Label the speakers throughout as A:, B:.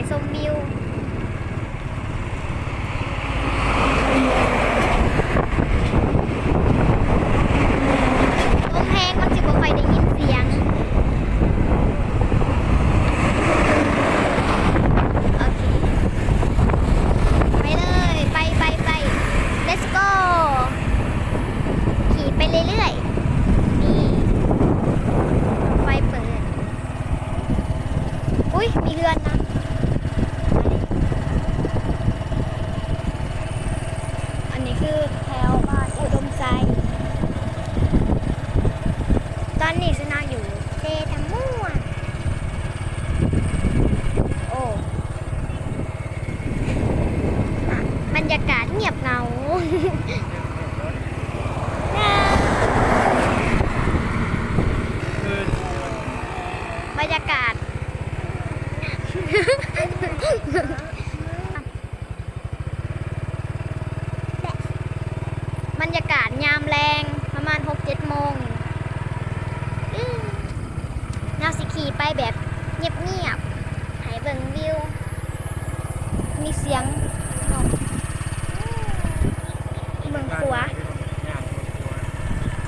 A: ชมวิวลมแห้งมันสิบ่ค่อยได้ยินเสียงโอเคไปเลยไป let's go ขี่ไปเรื่อยๆนี่ไฟเปิดอุ้ยมีเรือนนะอันนี้คือแถวบ้านอุดมใจตอนนี้ฉันนั่งอยู่เซทาม่วโอ้บรรยากาศเงียบเหงา บรรยากาศ บรรยากาศยามแรงประมาณ 6-7 โมงแนวสิขี่ไปแบบเงียบๆให้เบิ่งวิวมีเสียงเบิ่งขัว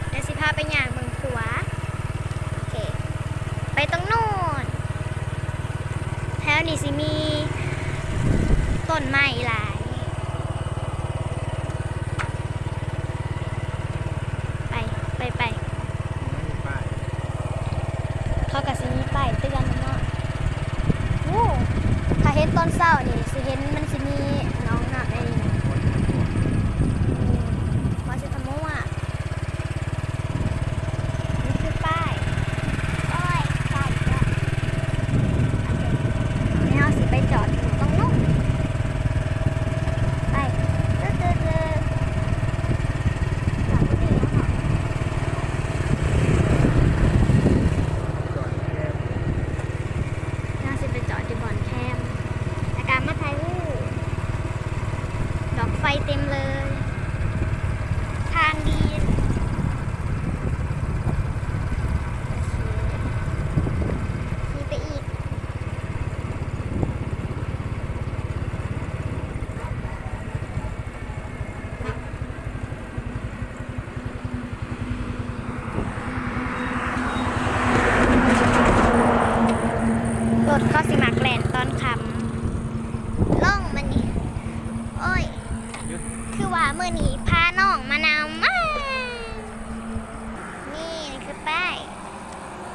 A: เดี๋ยวสิพาไปย่างเบิ่งขัวโอเคไปตรงโน้นแถวนี้สิมีต้นไม้หลายไปเขาก็สิมีป้ายเตือนเนาะโอ้ถ้าเห็นตอนเช้านี่สิเห็นมันสิมีน้องน้ำในนี้ว่าสิทำมั่วนี่คือป้ายโอ้ยป้ายก็นี่เราสิไปจอดอยู่ตรงนู้นไปไฟเต็มเลยทางดีขี่ไปอีกรถเขาสิมักแล่นตอนค่ำล่องมันนี่โอ้ยคือว่าเมื่อนี้พาน้องมานำนี่คือป้าย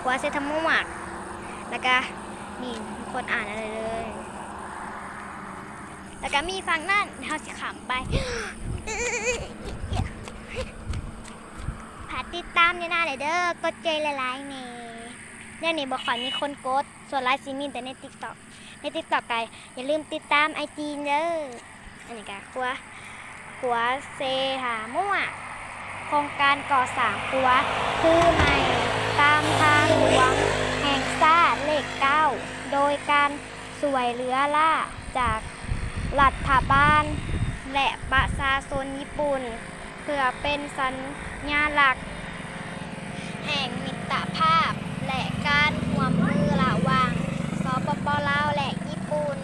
A: หัวเซทาม่วงแล้วก็นี่คนอ่านอะไรเลยแล้วก็มีฟังนั่นเขาสิขำไปผ่าติดตามเนี่ยนะเด้อกดใจละลายเนี่ยนี่บอกขอมีคนกดส่วนไลฟ์ซีมินแต่ในติ๊กต็อกกันอย่าลืมติดตามIGเด้ออันนี้ก็ขัวเซทาม่วงโครงการก่อสร้างขัวคือใหม่ตามทางหลวงแห่งชาติเลข 9โดยการสวยเรือล่าจากรัฐบาลและประชาชนญี่ปุ่นเพื่อเป็นสัญลักษณ์แห่งมิตรภาพและการร่วมมือระหว่างสปป.ลาวและญี่ปุ่น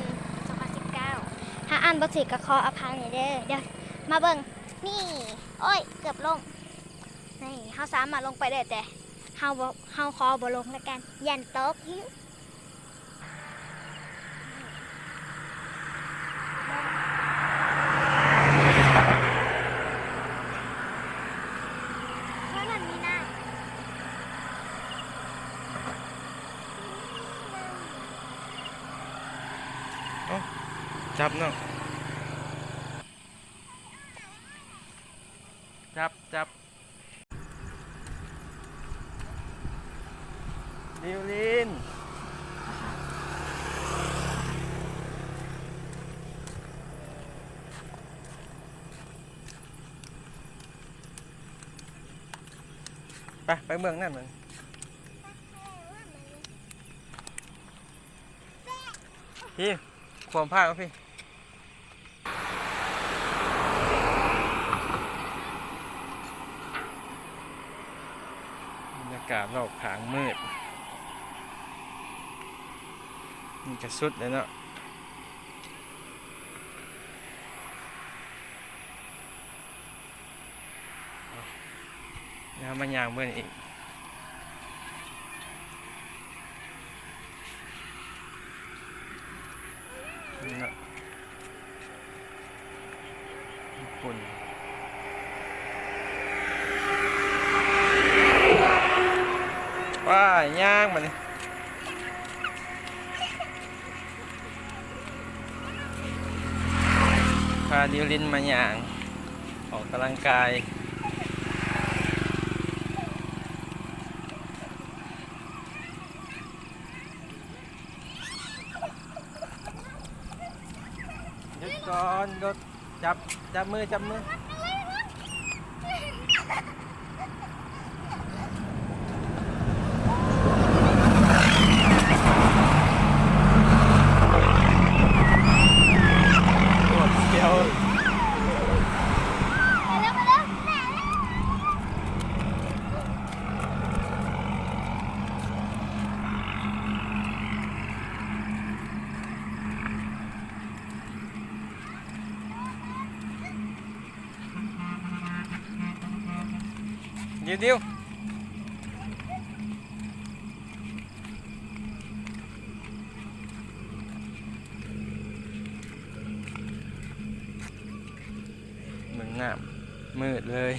A: 2019ถ้าอ่านบ่ถูกก็ขออภัยเด้อเดี๋ยวมาเบิ่งนี่โอ้ยเกือบลงนี่เฮาสามารถลงไปได้แต่เฮาขอบ่ลงแล้วกันยันตก
B: จับเนาะจับดิวลินไปเมืองนั่นเลยพี่ความผ้าพี่บรรยากาศรอบขางมืดนี่จะสุดเลยเนาะ แล้วมันยางเบิ่นอีกนี่เนาะฝุ่นว้ายย่างมันพาดิวลินมาย่างออกกำลังกายหยุดก่อนหยุดจับมือปวดเสียวดิวเหมือนน้ำมืดเลย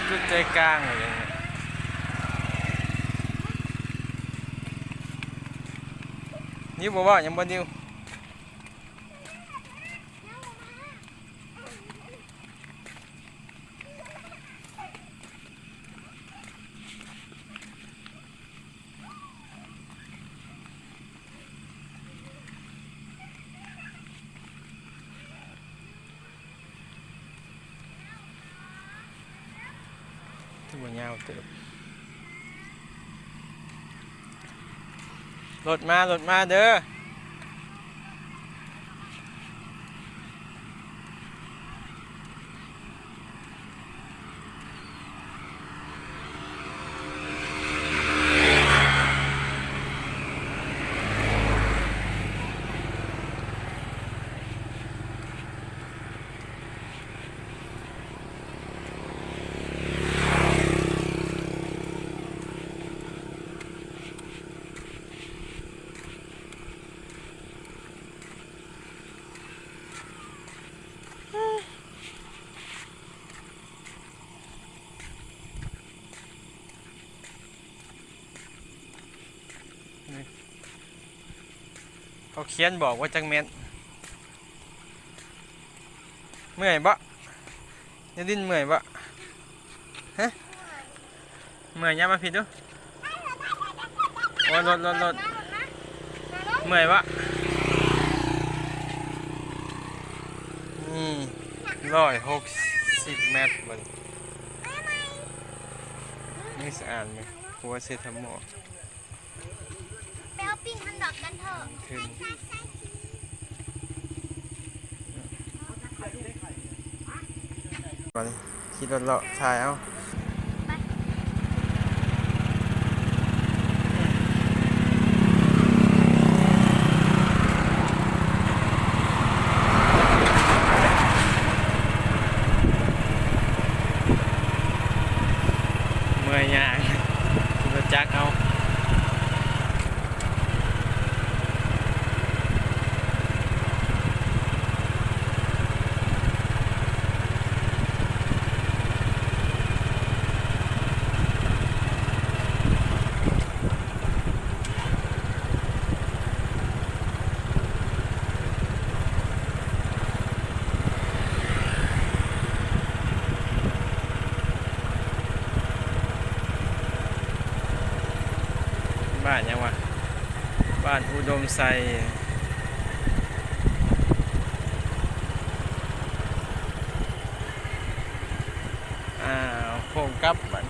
B: จุดใจกลางอะไรอย่างเงี้ยนิ้วบอกว่ายังบ่นิ้วที่บ่ยาวเติบรถมาเด้อเขาเขียนบอกว่าจังเม็ดเมื่อยบะจะดิ้นเมื่อยบะฮะเมื่อยยังมาผิดดูโอ้รถเมื่อยบะนี่160 เมตรมันนี่สะอาดไหมหัวเซทามอล
A: ไปเอาปิ้งฮันดอกกันเถอะ
B: ขึ้นก่อนขี่รถเลาะถ่ายเอาเมื่อยยางขี่รถจักรเอาบ้านยังวะบ้านอุดมไซโค้งกลับบ้าน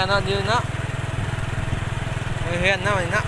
B: อเนาะยืนเนาะมือเฮือนเนาะมันเนาะ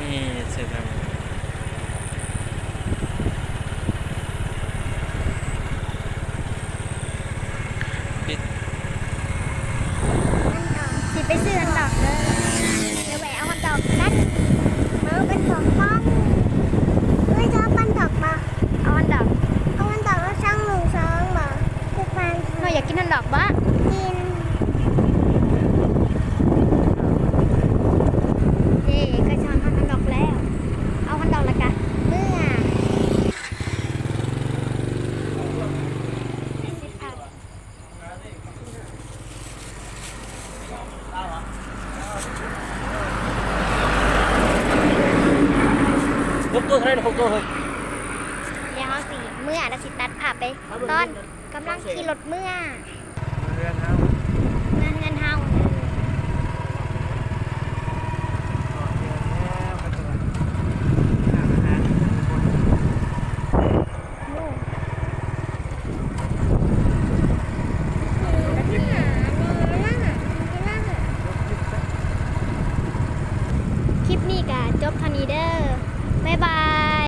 B: นี่เสร็จแล้วปิด
A: สิไปซื้ออันดอกเลยเดี๋ยวแหวะเอาอันดอกนั่นมาเป็นของป้องไม่ชอบปันดอกมาเอาอันดอกแล้วช่างหนึ่งสองบ่คือฟันเราอยากกินอันดอกบ้ากินเย่ก็ช้อนอันดอกแล้วเอาอันดอกละกันเมื่อ
B: 6 ตัวเท่าไหร่6 ตัวเฮ้ย
A: เดี๋ยวเขาสิเมื่อแล้วสิตัดผ่าไปตอนกำลังขี่รถเมื่อ
B: เรือนเฮา
A: เงินเงินเฮา คลิปนี้ก็จบเท่านี้เด้อบ๊ายบาย